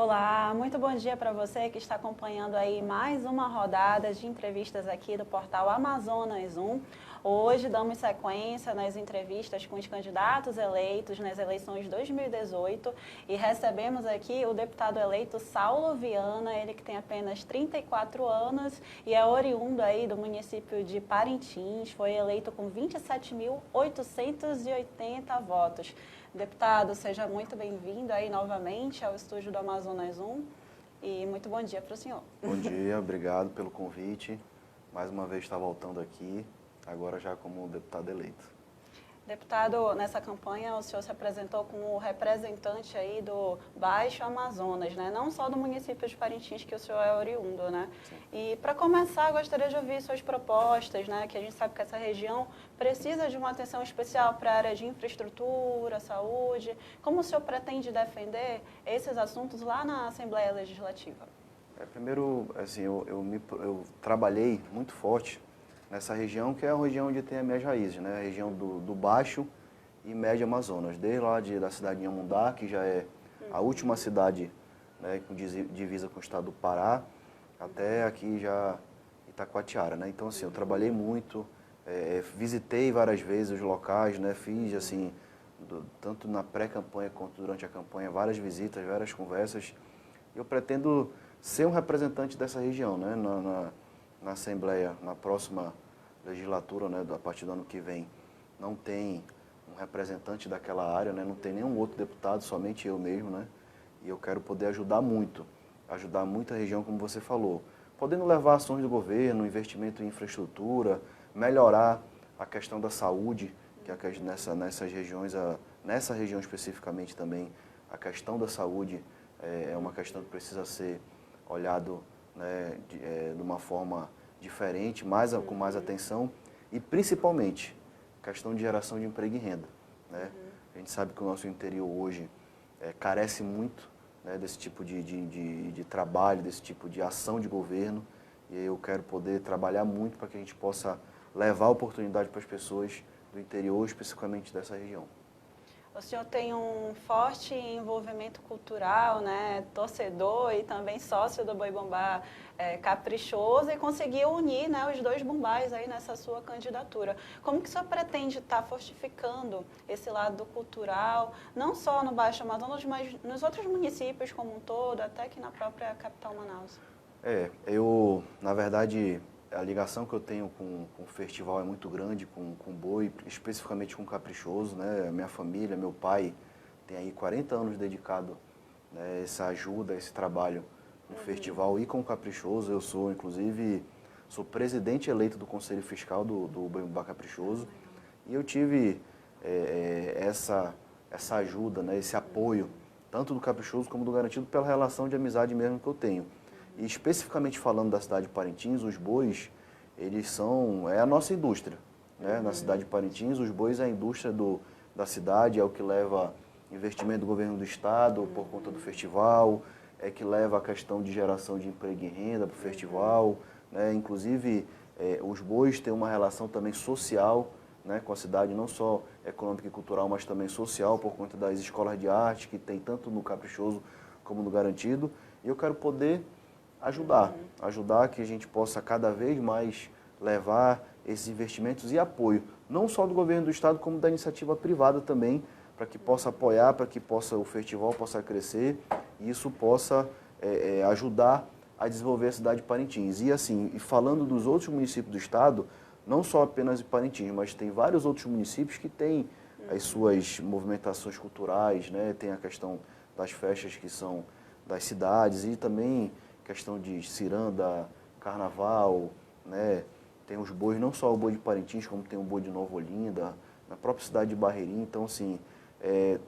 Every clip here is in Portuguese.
Olá, muito bom dia para você que está acompanhando aí mais uma rodada de entrevistas aqui do portal Amazonas 1. Hoje damos sequência nas entrevistas com os candidatos eleitos nas eleições 2018 e recebemos aqui o deputado eleito Saulo Viana, ele que tem apenas 34 anos e é oriundo aí do município de Parintins, foi eleito com 27.880 votos. Deputado, seja muito bem-vindo aí novamente ao estúdio do Amazonas 1 e muito bom dia para o senhor. Bom dia, obrigado pelo convite. Mais uma vez está voltando aqui, agora já como deputado eleito. Deputado, nessa campanha o senhor se apresentou como representante aí do Baixo Amazonas, né? Não só do município de Parintins, que o senhor é oriundo, né? Sim. E para começar, gostaria de ouvir suas propostas, né? Que a gente sabe que essa região precisa de uma atenção especial para a área de infraestrutura, saúde. Como o senhor pretende defender esses assuntos lá na Assembleia Legislativa? Primeiro, assim, eu trabalhei muito forte nessa região, que é a região onde tem as minhas raízes, né? A região do Baixo e Médio Amazonas, desde lá da cidade de Inhamundá, que já é a última cidade, né, com divisa com o estado do Pará, até aqui já Itacoatiara, né? Então, assim, eu trabalhei muito, visitei várias vezes os locais, né? Fiz, assim, tanto na pré-campanha quanto durante a campanha, várias visitas, várias conversas. Eu pretendo ser um representante dessa região, né? Na Assembleia, na próxima legislatura, né, a partir do ano que vem, não tem um representante daquela área, né, não tem nenhum outro deputado, somente eu mesmo, né, e eu quero poder ajudar muito a região, como você falou, podendo levar ações do governo, investimento em infraestrutura, melhorar a questão da saúde, que nessas regiões, nessa região especificamente também, a questão da saúde é uma questão que precisa ser olhado, né, de uma forma diferente, com mais atenção e principalmente questão de geração de emprego e renda, né? A gente sabe que o nosso interior hoje carece muito, né, desse tipo de trabalho, desse tipo de ação de governo, e eu quero poder trabalhar muito para que a gente possa levar oportunidade para as pessoas do interior, especificamente dessa região. O senhor tem um forte envolvimento cultural, né, torcedor e também sócio do Boi Bumbá Caprichoso e conseguiu unir, né, os dois bumbás aí nessa sua candidatura. Como que o senhor pretende estar fortificando esse lado cultural, não só no Baixo Amazonas, mas nos outros municípios como um todo, até aqui na própria capital Manaus? Na verdade, a ligação que eu tenho com o festival é muito grande, com o Boi, especificamente com o Caprichoso, né? Minha família, meu pai tem aí 40 anos dedicado, né, essa ajuda, esse trabalho no festival e com o Caprichoso. Eu sou, inclusive, sou presidente eleito do Conselho Fiscal do Boi Bumbá Caprichoso e eu tive essa ajuda, né, esse apoio, tanto do Caprichoso como do Garantido, pela relação de amizade mesmo que eu tenho. E especificamente falando da cidade de Parintins, os bois, eles são a nossa indústria, né? Na cidade de Parintins, os bois é a indústria da cidade, é o que leva investimento do governo do estado por conta do festival, é que leva a questão de geração de emprego e renda para o festival, né? Inclusive, os bois têm uma relação também social, né, com a cidade, não só econômica e cultural, mas também social, por conta das escolas de arte que tem tanto no Caprichoso como no Garantido. E eu quero poder ajudar que a gente possa cada vez mais levar esses investimentos e apoio, não só do governo do estado, como da iniciativa privada também, para que possa apoiar, para que o festival possa crescer e isso possa ajudar a desenvolver a cidade de Parintins. E assim, e falando dos outros municípios do estado, não só apenas de Parintins, mas tem vários outros municípios que têm as suas movimentações culturais, né? Tem a questão das festas que são das cidades e também questão de ciranda, carnaval, né? Tem os bois, não só o boi de Parintins, como tem o boi de Nova Olinda, na própria cidade de Barreirinha. Então, assim,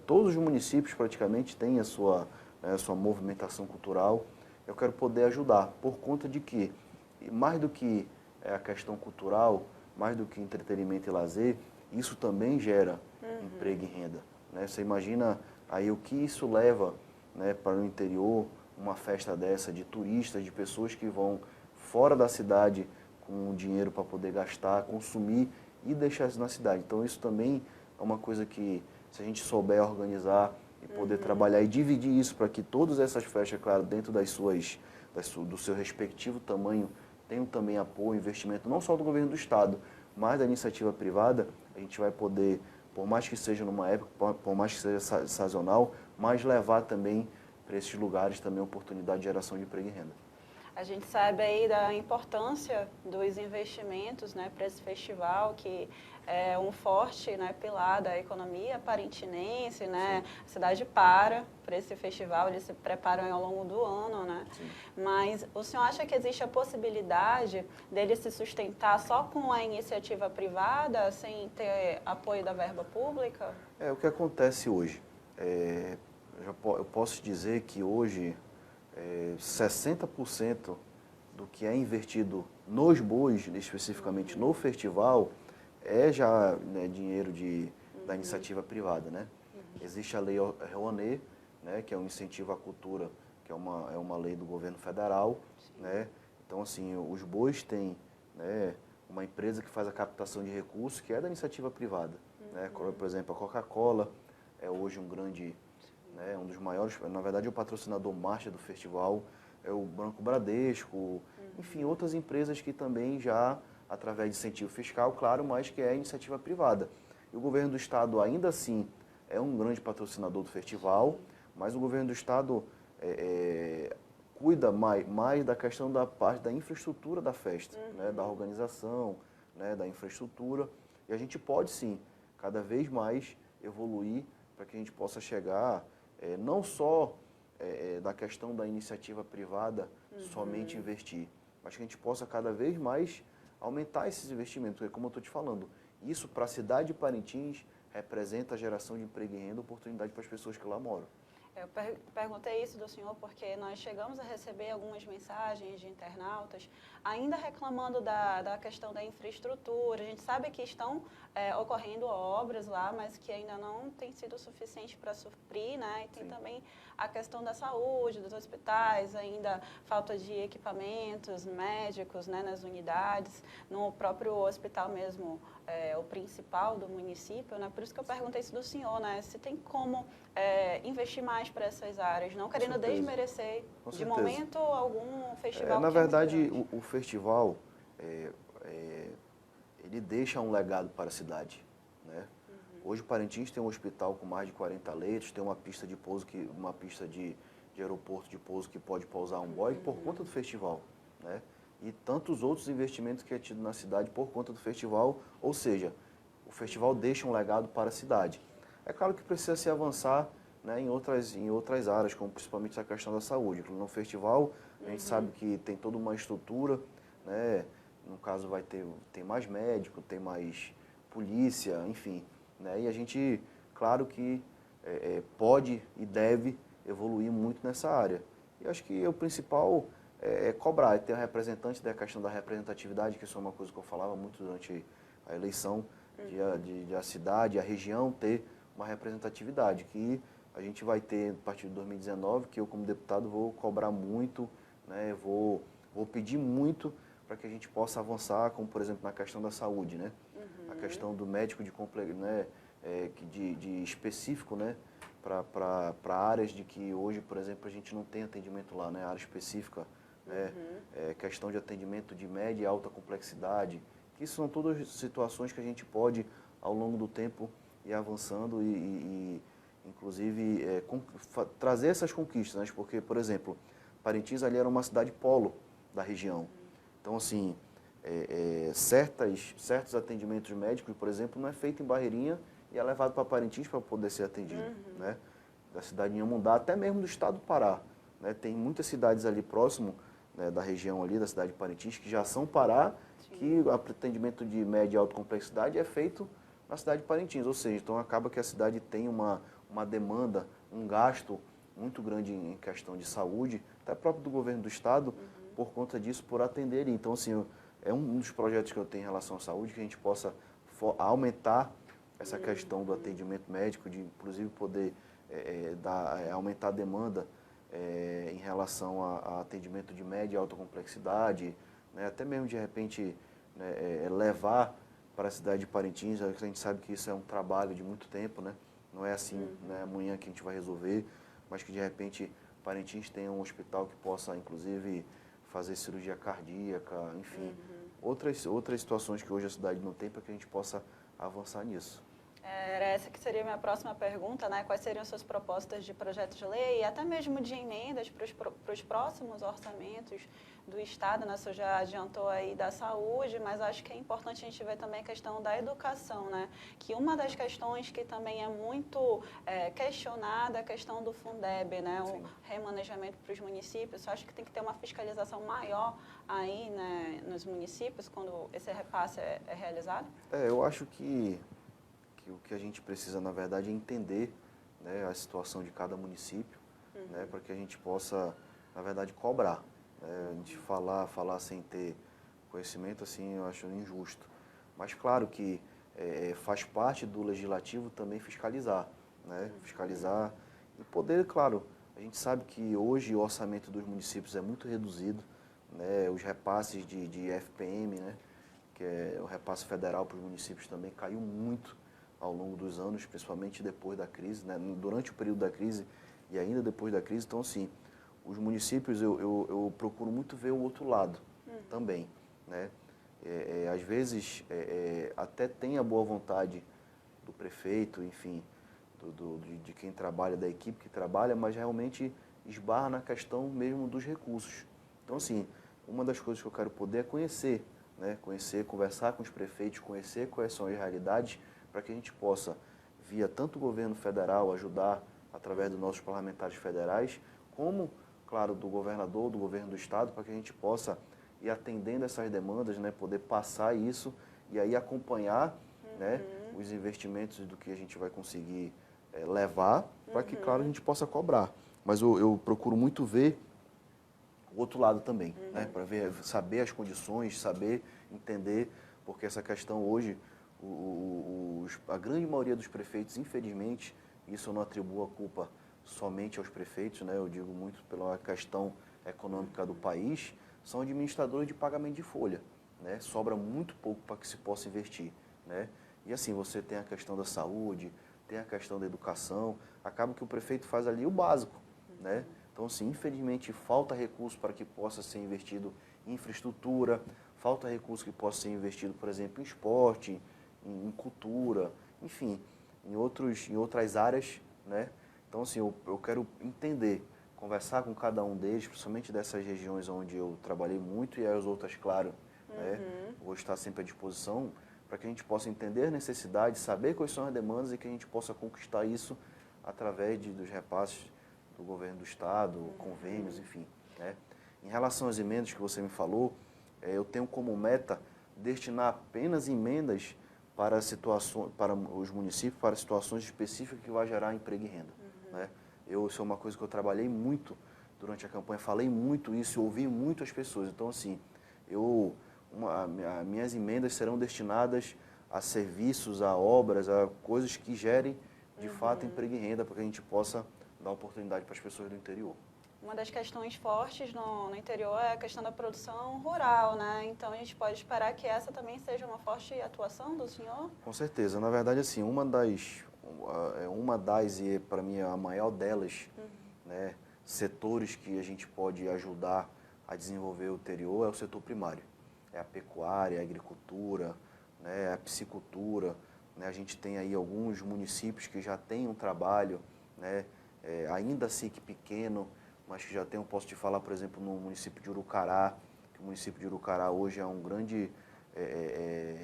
todos os municípios praticamente têm a sua movimentação cultural. Eu quero poder ajudar, por conta de que, mais do que a questão cultural, mais do que entretenimento e lazer, isso também gera emprego e renda, né? Você imagina aí o que isso leva, né, para o interior, uma festa dessa, de turistas, de pessoas que vão fora da cidade com dinheiro para poder gastar, consumir e deixar isso na cidade. Então isso também é uma coisa que, se a gente souber organizar e poder trabalhar e dividir isso para que todas essas festas, claro, dentro do seu respectivo tamanho, tenham também apoio, investimento, não só do governo do Estado, mas da iniciativa privada, a gente vai poder, por mais que seja numa época, por mais que seja sazonal, mas levar também para esses lugares também a oportunidade de geração de emprego e renda. A gente sabe aí da importância dos investimentos, né, para esse festival, que é um forte, né, pilar da economia parintinense, né? A cidade para esse festival, eles se preparam ao longo do ano, né? Sim. Mas o senhor acha que existe a possibilidade dele se sustentar só com a iniciativa privada, sem ter apoio da verba pública? O que acontece hoje? Eu posso dizer que hoje 60% do que é investido nos bois, especificamente no festival, é já, né, dinheiro da iniciativa privada, né? Existe a Lei Rouanet, né, que é um incentivo à cultura, que é uma lei do governo federal, né? Então, assim, os bois têm, né, uma empresa que faz a captação de recursos, que é da iniciativa privada, né? Por exemplo, a Coca-Cola é hoje um grande, né, um dos maiores, na verdade, o patrocinador master do festival é o Banco Bradesco, enfim, outras empresas que também já, através de incentivo fiscal, claro, mas que é iniciativa privada. E o governo do Estado, ainda assim, é um grande patrocinador do festival, mas o governo do Estado cuida mais da questão da parte da infraestrutura da festa, né, da organização, né, da infraestrutura. E a gente pode, sim, cada vez mais evoluir para que a gente possa chegar, não só da questão da iniciativa privada, somente investir, mas que a gente possa cada vez mais aumentar esses investimentos, porque como eu estou te falando, isso para a cidade de Parintins representa a geração de emprego e renda, oportunidade para as pessoas que lá moram. Eu perguntei isso do senhor porque nós chegamos a receber algumas mensagens de internautas ainda reclamando da questão da infraestrutura. A gente sabe que estão ocorrendo obras lá, mas que ainda não tem sido suficiente para suprir, né? E tem também a questão da saúde, dos hospitais, ainda falta de equipamentos médicos, né, nas unidades, no próprio hospital mesmo, o principal do município, né? Por isso que eu perguntei isso do senhor, né? Se tem como investir mais para essas áreas, não querendo desmerecer de momento algum festival. Na verdade, o festival, ele deixa um legado para a cidade, né? Hoje o Parintins tem um hospital com mais de 40 leitos, tem uma pista de pouso, uma pista de aeroporto de pouso que pode pousar um Boeing por conta do festival, né? E tantos outros investimentos que é tido na cidade por conta do festival, ou seja, o festival deixa um legado para a cidade. É claro que precisa se avançar, né, em outras áreas, como principalmente a questão da saúde. No festival, a gente sabe que tem toda uma estrutura, né, no caso tem mais médico, tem mais polícia, enfim, né, e a gente, claro que pode e deve evoluir muito nessa área. E acho que o principal é cobrar, é ter a representante da questão da representatividade, que isso é uma coisa que eu falava muito durante a eleição, de a cidade, a região ter uma representatividade, que a gente vai ter a partir de 2019, que eu como deputado vou cobrar muito, né, vou pedir muito para que a gente possa avançar, como por exemplo na questão da saúde, né, a questão do médico né, de específico, né, para áreas de que hoje, por exemplo, a gente não tem atendimento lá, né, área específica, né, questão de atendimento de média e alta complexidade, que isso são todas situações que a gente pode, ao longo do tempo, ir avançando e inclusive, trazer essas conquistas, né, porque, por exemplo, Parintins ali era uma cidade polo da região, então, assim, certos atendimentos médicos, por exemplo, não é feito em Barreirinha e é levado para Parintins para poder ser atendido, né, da cidade de Inhamundá, até mesmo do estado do Pará, né, tem muitas cidades ali próximo, né, da região ali, da cidade de Parintins, que já são Pará, que o atendimento de média e alta complexidade é feito na cidade de Parintins, ou seja, então acaba que a cidade tem uma demanda, um gasto muito grande em questão de saúde, até próprio do governo do estado, por conta disso, por atender. Então, assim, é um dos projetos que eu tenho em relação à saúde, que a gente possa aumentar essa questão do atendimento médico, de inclusive poder aumentar a demanda em relação a atendimento de média e alta complexidade, né, até mesmo de repente, né, levar para a cidade de Parintins, a gente sabe que isso é um trabalho de muito tempo, né? Não é assim, né, amanhã que a gente vai resolver, mas que de repente Parintins tenha um hospital que possa, inclusive, fazer cirurgia cardíaca, enfim, outras situações que hoje a cidade não tem para que a gente possa avançar nisso. Era essa que seria a minha próxima pergunta, né? Quais seriam suas propostas de projeto de lei e até mesmo de emendas para os próximos orçamentos do Estado, né? Você já adiantou aí da saúde, mas acho que é importante a gente ver também a questão da educação, né? Que uma das questões que também é muito questionada é a questão do Fundeb, né? Sim. O remanejamento para os municípios. Eu acho que tem que ter uma fiscalização maior aí, né, nos municípios quando esse repasse é realizado? Eu acho que o que a gente precisa, na verdade, é entender, né, a situação de cada município, né, para que a gente possa, na verdade, cobrar. A gente falar sem ter conhecimento, assim, eu acho injusto. Mas, claro que faz parte do legislativo também fiscalizar, né, fiscalizar e poder, claro, a gente sabe que hoje o orçamento dos municípios é muito reduzido, né, os repasses de FPM, né, que é o repasse federal para os municípios também caiu muito ao longo dos anos, principalmente depois da crise, né? Durante o período da crise e ainda depois da crise. Então, assim, os municípios, eu procuro muito ver o outro lado também, né? Às vezes, até tem a boa vontade do prefeito, enfim, de quem trabalha, da equipe que trabalha, mas realmente esbarra na questão mesmo dos recursos. Então, assim, uma das coisas que eu quero poder é conhecer, né? Conhecer, conversar com os prefeitos, conhecer quais são as realidades, para que a gente possa, via tanto o governo federal, ajudar através dos nossos parlamentares federais, como, claro, do governador, do governo do estado, para que a gente possa ir atendendo essas demandas, né, poder passar isso e aí acompanhar, né, os investimentos do que a gente vai conseguir levar, para que, claro, a gente possa cobrar. Mas eu procuro muito ver o outro lado também, né, para saber as condições, saber entender, porque essa questão hoje, a grande maioria dos prefeitos, infelizmente, isso eu não atribuo a culpa somente aos prefeitos, né? Eu digo muito pela questão econômica do país, são administradores de pagamento de folha, né? Sobra muito pouco para que se possa investir, né? E assim, você tem a questão da saúde, tem a questão da educação, acaba que o prefeito faz ali o básico, né? Então, assim, infelizmente, falta recurso para que possa ser investido em infraestrutura, falta recurso que possa ser investido, por exemplo, em esporte, em cultura, enfim, em outras áreas, né? Então, assim, eu quero entender, conversar com cada um deles, principalmente dessas regiões onde eu trabalhei muito e as outras, claro, né? Vou estar sempre à disposição para que a gente possa entender as necessidades, saber quais são as demandas e que a gente possa conquistar isso através dos repasses do governo do estado, convênios, enfim, né? Em relação às emendas que você me falou, eu tenho como meta destinar apenas emendas para situações, para os municípios, para situações específicas que vai gerar emprego e renda, né? Isso é uma coisa que eu trabalhei muito durante a campanha, falei muito isso, ouvi muito as pessoas. Então, assim, minhas emendas serão destinadas a serviços, a obras, a coisas que gerem, de fato, emprego e renda, para que a gente possa dar oportunidade para as pessoas do interior. Uma das questões fortes no interior é a questão da produção rural, né? Então, a gente pode esperar que essa também seja uma forte atuação do senhor? Com certeza. Na verdade, assim, uma das e para mim a maior delas, né, setores que a gente pode ajudar a desenvolver o interior é o setor primário. É a pecuária, a agricultura, né, a piscicultura, né? A gente tem aí alguns municípios que já têm um trabalho, né, ainda assim que pequeno, mas que já tem, eu posso te falar, por exemplo, no município de Urucará, que o município de Urucará hoje é um grande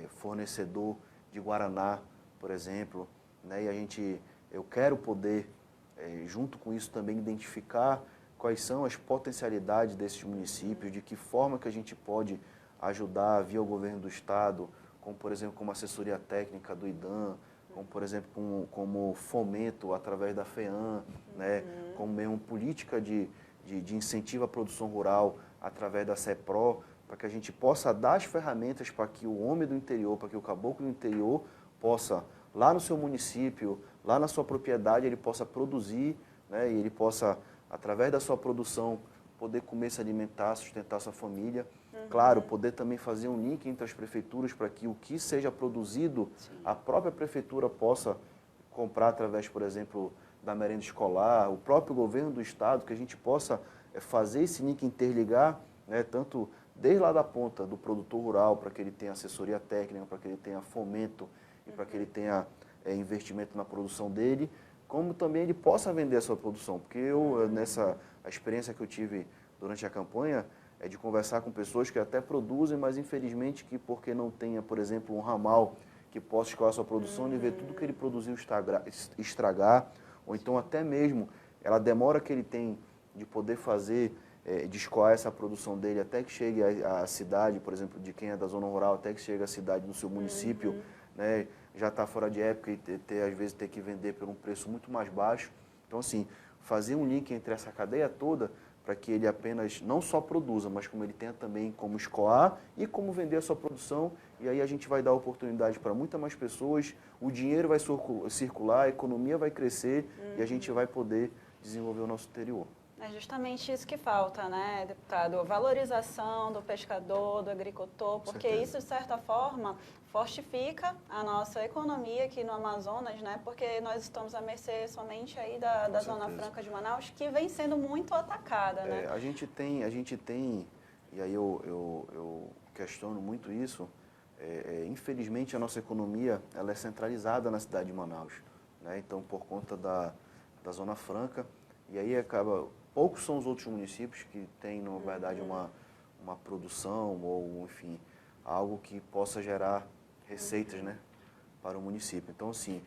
fornecedor de guaraná, por exemplo, né? E eu quero poder, junto com isso também, identificar quais são as potencialidades desses municípios, de que forma que a gente pode ajudar via o governo do estado, como, por exemplo, como assessoria técnica do IDAM, como, por exemplo, como fomento através da FEAM, né? Como mesmo política de incentivo à produção rural através da CEPRO, para que a gente possa dar as ferramentas para que o homem do interior, para que o caboclo do interior possa, lá no seu município, lá na sua propriedade, ele possa produzir, né? E ele possa, através da sua produção, poder comer, se alimentar, sustentar sua família. Claro, poder também fazer um link entre as prefeituras para que o que seja produzido, a própria prefeitura possa comprar através, por exemplo, da merenda escolar, o próprio governo do estado, que a gente possa fazer esse link interligar, né, tanto desde lá da ponta do produtor rural, para que ele tenha assessoria técnica, para que ele tenha fomento e para que ele tenha investimento na produção dele, como também ele possa vender a sua produção. Porque a experiência que eu tive durante a campanha é de conversar com pessoas que até produzem, mas infelizmente que porque não tenha, por exemplo, um ramal que possa escoar a sua produção, ele vê tudo que ele produziu estragar, ou então até mesmo ela demora que ele tem de poder fazer, de escoar essa produção dele até que chegue à cidade, por exemplo, de quem é da zona rural, até que chegue à cidade do seu município, né, já está fora de época e às vezes ter que vender por um preço muito mais baixo. Então, assim, fazer um link entre essa cadeia toda para que ele apenas não só produza, mas como ele tenha também como escoar e como vender a sua produção, e aí a gente vai dar oportunidade para muitas mais pessoas, o dinheiro vai circular, a economia vai crescer e a gente vai poder desenvolver o nosso interior. É justamente isso que falta, né, deputado? Valorização do pescador, do agricultor, porque isso, de certa forma, fortifica a nossa economia aqui no Amazonas, né? Porque nós estamos à mercê somente aí da Zona Franca de Manaus, que vem sendo muito atacada, né? A gente tem, e aí eu questiono muito isso, infelizmente a nossa economia ela é centralizada na cidade de Manaus, né? Então, por conta da Zona Franca, e aí poucos são os outros municípios que têm, na verdade, uma produção ou, enfim, algo que possa gerar receitas, né, para o município. Então, assim,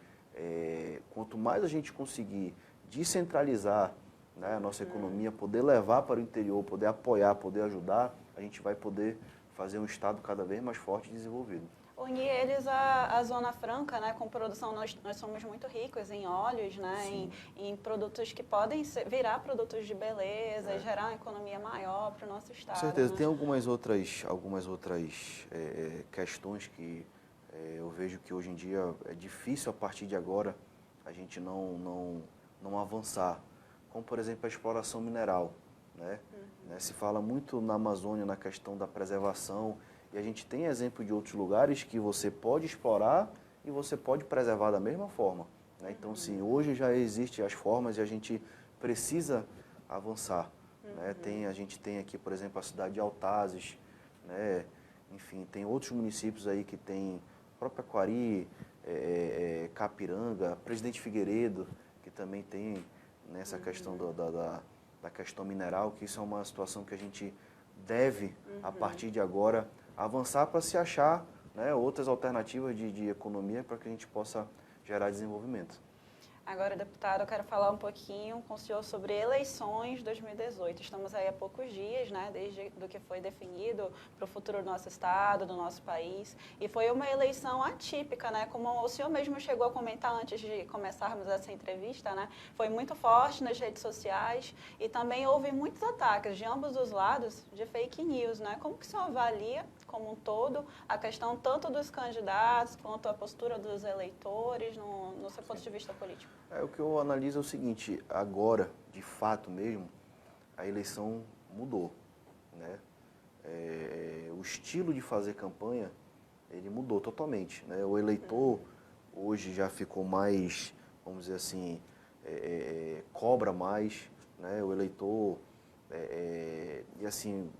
quanto mais a gente conseguir descentralizar, né, a nossa economia, poder levar para o interior, poder apoiar, poder ajudar, a gente vai poder fazer um estado cada vez mais forte e desenvolvido. Unir eles à Zona Franca, né, com produção, nós somos muito ricos em óleos, né, em produtos que podem virar produtos de beleza e gerar uma economia maior para o nosso estado. Com certeza, né? tem algumas outras questões que eu vejo que hoje em dia é difícil a partir de agora a gente não avançar, como por exemplo a exploração mineral, né? Se fala muito na Amazônia na questão da preservação, e a gente tem exemplo de outros lugares que você pode explorar e você pode preservar da mesma forma, né? Então, sim, hoje já existem as formas e a gente precisa avançar, né? A gente tem aqui, por exemplo, a cidade de Altazes, né? Enfim, tem outros municípios aí que tem própria Quari, Capiranga, Presidente Figueiredo, que também tem nessa questão da questão mineral, que isso é uma situação que a gente deve, a partir de agora, avançar para se achar, né, outras alternativas de economia para que a gente possa gerar desenvolvimento. Agora, deputado, eu quero falar um pouquinho com o senhor sobre eleições 2018. Estamos aí há poucos dias, né, desde do que foi definido para o futuro do nosso estado, do nosso país. E foi uma eleição atípica, né, como o senhor mesmo chegou a comentar antes de começarmos essa entrevista, né, foi muito forte nas redes sociais e também houve muitos ataques de ambos os lados de fake news, né. Como que o senhor avalia, como um todo, a questão tanto dos candidatos quanto a postura dos eleitores no seu ponto de vista político? O que eu analiso é o seguinte, agora, de fato mesmo, a eleição mudou, né? O estilo de fazer campanha, ele mudou totalmente, né? O eleitor hoje já ficou mais, vamos dizer assim, cobra mais, né? O eleitor, e assim,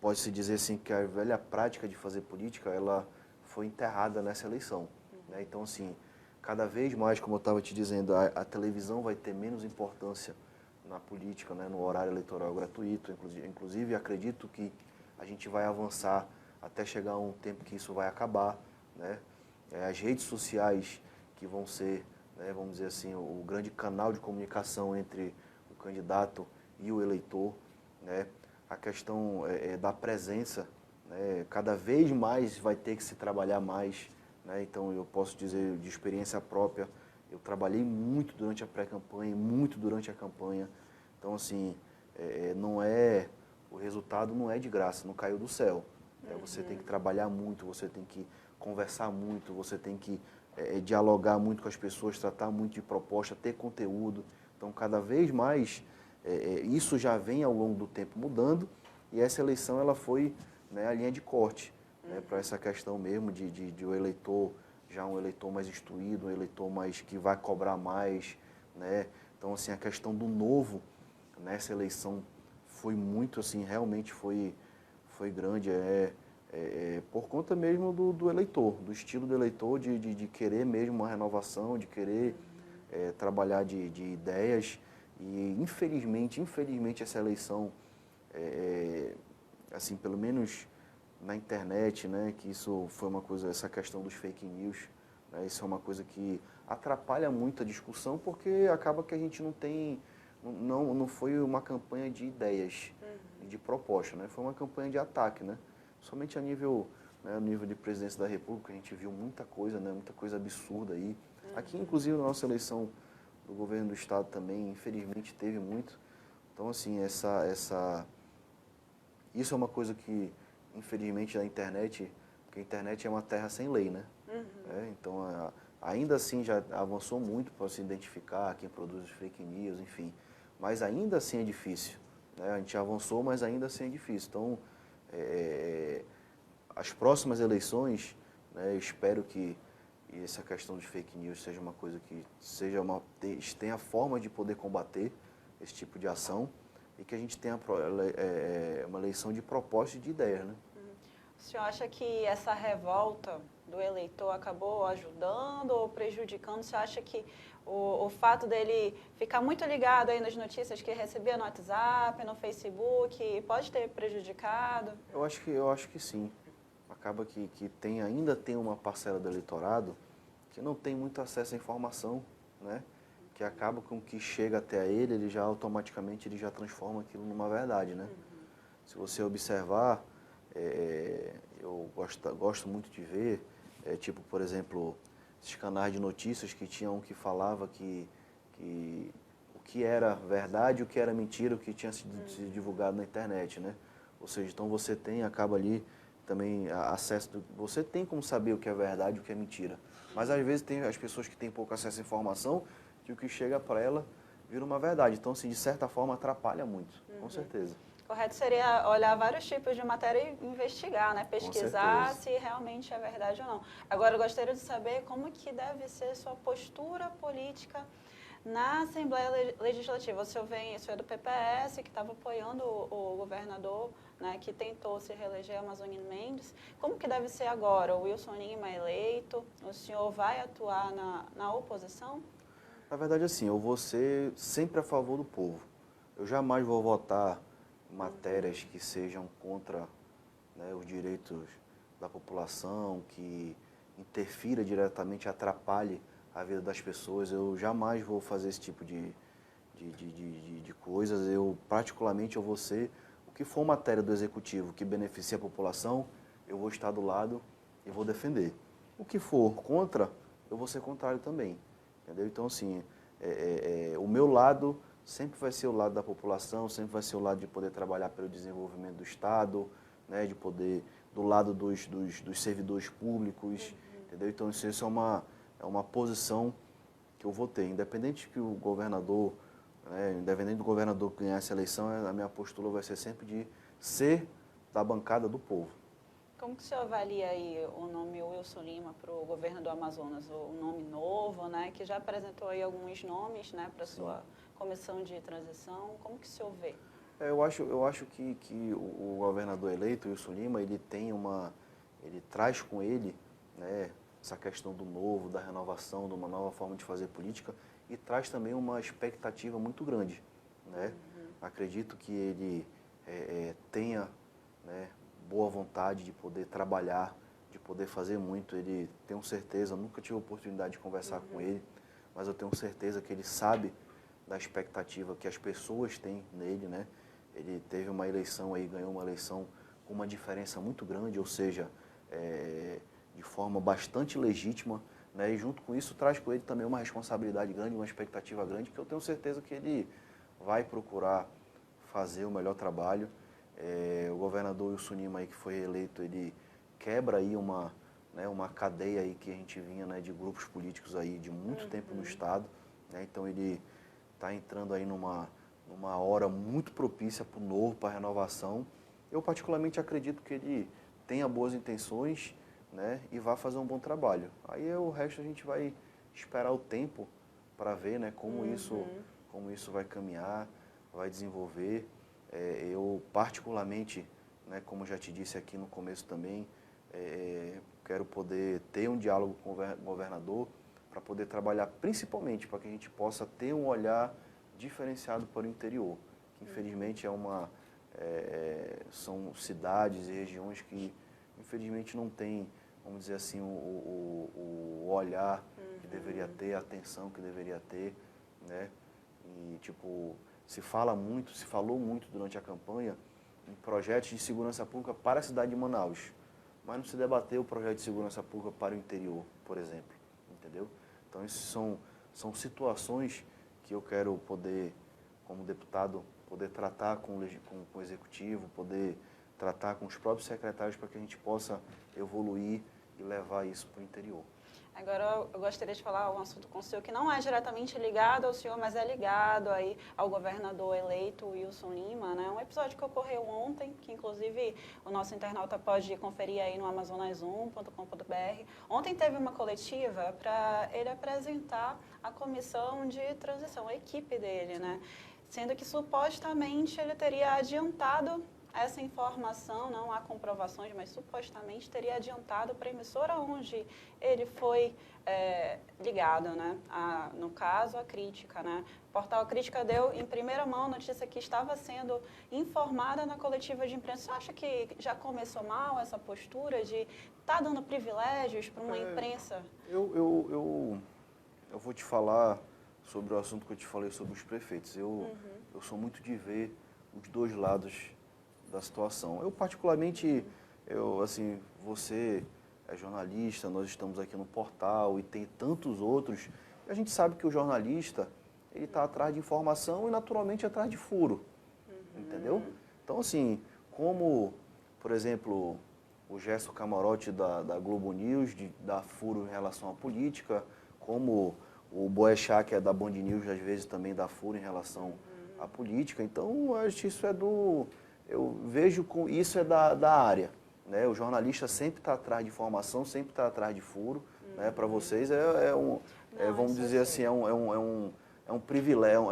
pode-se dizer assim que a velha prática de fazer política, ela foi enterrada nessa eleição, né? Então, assim, cada vez mais, como eu estava te dizendo, a televisão vai ter menos importância na política, né, no horário eleitoral gratuito. Inclusive, acredito que a gente vai avançar até chegar a um tempo que isso vai acabar, né? As redes sociais que vão ser, né, vamos dizer assim, o grande canal de comunicação entre o candidato e o eleitor, né? A questão da presença, né, cada vez mais vai ter que se trabalhar mais, né? Então, eu posso dizer de experiência própria, eu trabalhei muito durante a pré-campanha e muito durante a campanha. Então, assim, o resultado não é de graça, não caiu do céu. Você tem que trabalhar muito, você tem que conversar muito, você tem que dialogar muito com as pessoas, tratar muito de proposta, ter conteúdo. Então, cada vez mais, isso já vem ao longo do tempo mudando, e essa eleição ela foi, né, a linha de corte, né, para essa questão mesmo de o eleitor já um eleitor mais instruído, um eleitor mais que vai cobrar mais, né? Então, assim, a questão do novo nessa eleição foi muito, assim, realmente foi grande, por conta mesmo do eleitor, do estilo do eleitor, de querer mesmo uma renovação, de querer trabalhar de ideias. E, infelizmente essa eleição, assim, pelo menos na internet, né, que isso foi uma coisa, essa questão dos fake news, né, isso é uma coisa que atrapalha muito a discussão, porque acaba que a gente não foi uma campanha de ideias, de proposta, né, foi uma campanha de ataque, né, somente a nível, né, nível de presidência da República, a gente viu muita coisa, né, muita coisa absurda aí. Aqui, inclusive, na nossa eleição do governo do estado também, infelizmente, teve muito. Então, assim, isso é uma coisa que, infelizmente, na internet, porque a internet é uma terra sem lei, né? Então, ainda assim, já avançou muito para se identificar quem produz os fake news, enfim. Mas ainda assim é difícil, né? A gente avançou, mas ainda assim é difícil. Então, as próximas eleições, né, eu espero que essa questão dos fake news seja uma coisa que tenha forma de poder combater esse tipo de ação e que a gente tenha uma eleição de proposta e de ideias, né? O senhor acha que essa revolta do eleitor acabou ajudando ou prejudicando? O senhor acha que o fato dele ficar muito ligado aí nas notícias que recebia no WhatsApp, no Facebook, pode ter prejudicado? Eu acho que sim. Acaba que ainda tem uma parcela do eleitorado que não tem muito acesso à informação, né? Que acaba com o que chega até ele, ele já automaticamente ele já transforma aquilo numa verdade, né? Se você observar, eu gosto muito de ver, tipo, por exemplo, esses canais de notícias que tinham que falava que o que era verdade, o que era mentira, o que tinha sido divulgado na internet, né? Ou seja, então você acaba ali também acesso, você tem como saber o que é verdade e o que é mentira. Mas às vezes tem as pessoas que têm pouco acesso à informação, que o que chega para ela vira uma verdade. Então, assim, de certa forma, atrapalha muito, com certeza. Correto seria olhar vários tipos de matéria e investigar, né? Com Pesquisar certeza. se realmente é verdade ou não. Agora, eu gostaria de saber como que deve ser sua postura política na Assembleia Legislativa. O senhor é do PPS, que estava apoiando o governador, né, que tentou se reeleger, Amazônio Mendes. Como que deve ser agora? O Wilson Lima eleito, o senhor vai atuar na oposição? Na verdade, assim, eu vou ser sempre a favor do povo. Eu jamais vou votar matérias que sejam contra, né, os direitos da população, que interfira diretamente, atrapalhe a vida das pessoas. Eu jamais vou fazer esse tipo de coisas. Eu, particularmente, eu vou ser o que for matéria do executivo que beneficie a população, eu vou estar do lado e vou defender. O que for contra, eu vou ser contrário também. Entendeu? Então, assim, o meu lado sempre vai ser o lado da população, sempre vai ser o lado de poder trabalhar pelo desenvolvimento do Estado, né, de poder, do lado dos servidores públicos, entendeu? Então, isso é uma posição que eu vou ter. Independente que o governador, né, independente do governador ganhar essa eleição, a minha postura vai ser sempre de ser da bancada do povo. Como que o senhor avalia aí o nome Wilson Lima para o governo do Amazonas, o nome novo, né, que já apresentou aí alguns nomes, né, para a sua comissão de transição? Como que o senhor vê? Eu acho que o governador eleito, Wilson Lima, ele traz com ele, né, essa questão do novo, da renovação, de uma nova forma de fazer política e traz também uma expectativa muito grande, né? Acredito que ele tenha, né, boa vontade de poder trabalhar, de poder fazer muito. Ele, tenho certeza, nunca tive a oportunidade de conversar com ele, mas eu tenho certeza que ele sabe da expectativa que as pessoas têm nele, né? Ele teve uma eleição aí, ganhou uma eleição com uma diferença muito grande, ou seja, de forma bastante legítima, né? E junto com isso traz com ele também uma responsabilidade grande, uma expectativa grande, que eu tenho certeza que ele vai procurar fazer o melhor trabalho. O governador Wilson Lima aí que foi eleito, ele quebra aí uma cadeia aí que a gente vinha, né, de grupos políticos aí de muito tempo no Estado, né? Então ele está entrando aí numa hora muito propícia para o novo, para a renovação. Eu particularmente acredito que ele tenha boas intenções, né, e vá fazer um bom trabalho. Aí o resto a gente vai esperar o tempo para ver, né, como isso vai caminhar, vai desenvolver. Eu particularmente, né, como já te disse aqui no começo também, quero poder ter um diálogo com o governador para poder trabalhar principalmente para que a gente possa ter um olhar diferenciado para o interior, que infelizmente são cidades e regiões que infelizmente não tem, vamos dizer assim, o olhar que deveria ter, a atenção que deveria ter, né? E tipo, se falou muito durante a campanha em projetos de segurança pública para a cidade de Manaus, mas não se debateu o projeto de segurança pública para o interior, por exemplo, entendeu? Então, essas são situações que eu quero poder, como deputado, poder tratar com o executivo, poder tratar com os próprios secretários para que a gente possa evoluir e levar isso para o interior. Agora, eu gostaria de falar um assunto com o senhor que não é diretamente ligado ao senhor, mas é ligado aí ao governador eleito Wilson Lima, né? Um episódio que ocorreu ontem, que inclusive o nosso internauta pode conferir aí no amazonas1.com.br. Ontem teve uma coletiva para ele apresentar a comissão de transição, a equipe dele, né? Sendo que supostamente ele teria adiantado essa informação, não há comprovações, mas supostamente teria adiantado para a emissora onde ele foi ligado, né? No caso, a Crítica, né? O portal Crítica deu em primeira mão a notícia que estava sendo informada na coletiva de imprensa. Você acha que já começou mal essa postura de estar dando privilégios para uma imprensa? Eu vou te falar sobre o assunto que eu te falei sobre os prefeitos. Eu sou muito de ver os dois lados da situação. Eu particularmente, assim, você é jornalista, nós estamos aqui no portal e tem tantos outros. E a gente sabe que o jornalista, ele está atrás de informação e naturalmente atrás de furo, entendeu? Então, assim, como, por exemplo, o Gerson Camarote da Globo News, de dar furo em relação à política, como o Boechat, que é da Band News, às vezes também dá furo em relação à política. Então, eu acho que isso eu vejo com isso da área, né? O jornalista sempre está atrás de informação, sempre está atrás de furo, né? Para vocês vamos dizer assim, é um privilégio,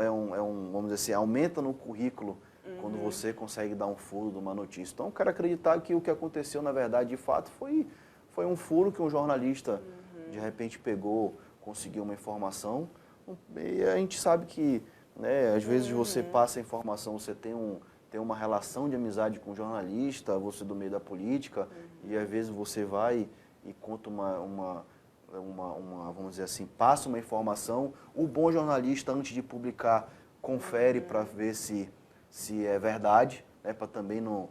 vamos dizer assim, aumenta no currículo quando você consegue dar um furo de uma notícia. Então, eu quero acreditar que o que aconteceu, na verdade, de fato, foi um furo que um jornalista, de repente, pegou, conseguiu uma informação. E a gente sabe que, né, às vezes você passa a informação, você tem uma relação de amizade com o jornalista, você do meio da política, e às vezes você vai e conta vamos dizer assim, passa uma informação. O bom jornalista, antes de publicar, confere para ver se é verdade, né, para também não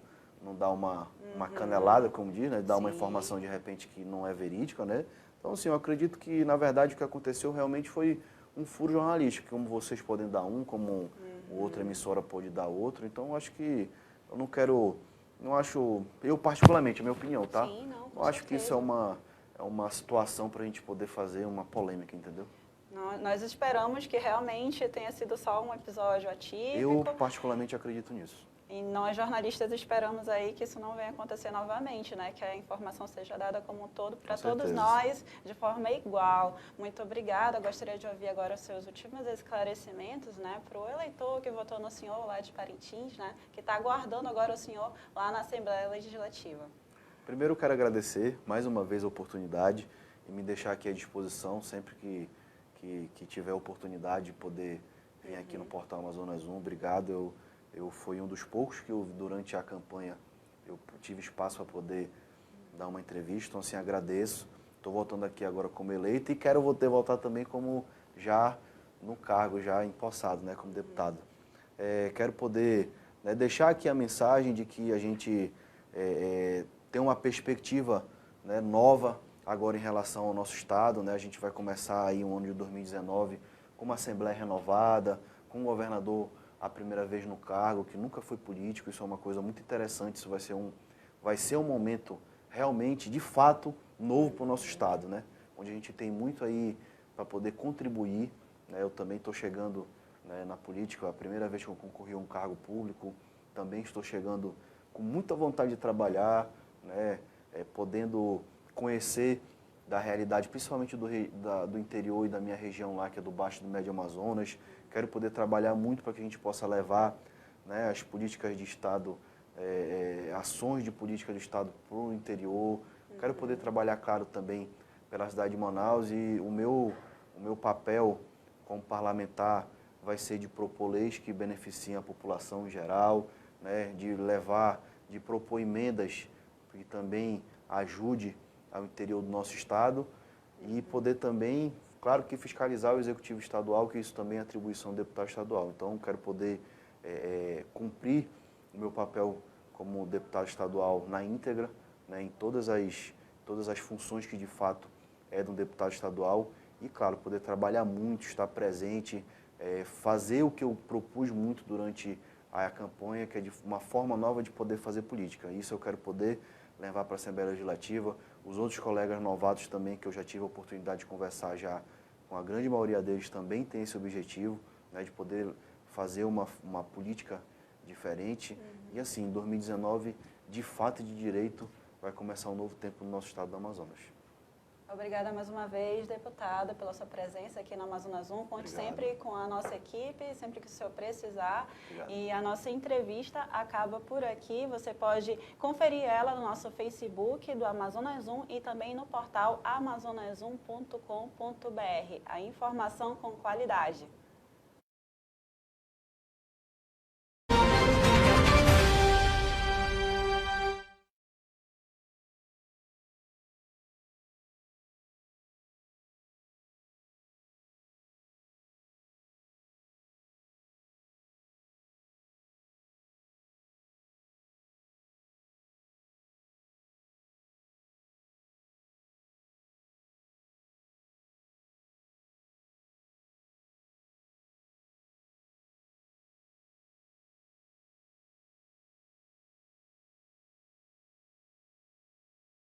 dar uma canelada, como diz, né, dar uma informação de repente que não é verídica, né? Então, assim, eu acredito que, na verdade, o que aconteceu realmente foi um furo jornalístico, como vocês podem dar como outra emissora pode dar outro. Então, eu acho que não acho, eu particularmente, a minha opinião, tá? Sim, não acho que isso é uma situação para a gente poder fazer uma polêmica, entendeu? Nós esperamos que realmente tenha sido só um episódio atípico. Eu particularmente acredito nisso. E nós jornalistas esperamos aí que isso não venha acontecer novamente, né? Que a informação seja dada como um todo para todos nós de forma igual. Muito obrigada. Eu gostaria de ouvir agora os seus últimos esclarecimentos, né? Para o eleitor que votou no senhor lá de Parintins, né? Que está aguardando agora o senhor lá na Assembleia Legislativa. Primeiro, eu quero agradecer mais uma vez a oportunidade e me deixar aqui à disposição sempre que tiver a oportunidade de poder vir aqui no Portal Amazonas 1. Obrigado. Eu fui um dos poucos que durante a campanha eu tive espaço para poder dar uma entrevista, então assim, agradeço. Estou voltando aqui agora como eleito e quero voltar também como já no cargo, já empossado, né, como deputado. Quero poder, né, deixar aqui a mensagem de que a gente tem uma perspectiva, né, nova agora em relação ao nosso estado, né? A gente vai começar aí um ano de 2019 com uma Assembleia renovada, com um governador a primeira vez no cargo, que nunca foi político. Isso é uma coisa muito interessante. Isso vai ser um momento realmente, de fato, novo para o nosso estado, né? Onde a gente tem muito aí para poder contribuir, né? Eu também estou chegando, né, na política, a primeira vez que eu concorri a um cargo público, também estou chegando com muita vontade de trabalhar, né? Podendo conhecer da realidade, principalmente do interior e da minha região lá, que é do Baixo e do Médio Amazonas. Quero poder trabalhar muito para que a gente possa levar, né, as políticas de Estado, ações de política do Estado para o interior. Quero poder trabalhar, claro, também pela cidade de Manaus, e o meu papel como parlamentar vai ser de propor leis que beneficiem a população em geral, né, de propor emendas que também ajude ao interior do nosso estado, e poder também, claro que fiscalizar o executivo estadual, que isso também é atribuição do deputado estadual. Então, quero poder cumprir o meu papel como deputado estadual na íntegra, né, em todas as funções que de fato é de um deputado estadual, e, claro, poder trabalhar muito, estar presente, fazer o que eu propus muito durante a campanha, que é de uma forma nova de poder fazer política. Isso eu quero poder levar para a Assembleia Legislativa. Os outros colegas novatos também, que eu já tive a oportunidade de conversar já com a grande maioria deles, também tem esse objetivo, né, de poder fazer uma política diferente. E assim, em 2019, de fato e de direito, vai começar um novo tempo no nosso estado do Amazonas. Obrigada mais uma vez, deputada, pela sua presença aqui no Amazonas 1. Conte sempre com a nossa equipe, sempre que o senhor precisar. Obrigado. E a nossa entrevista acaba por aqui. Você pode conferir ela no nosso Facebook do Amazonas 1 e também no portal amazonas1.com.br. A informação com qualidade.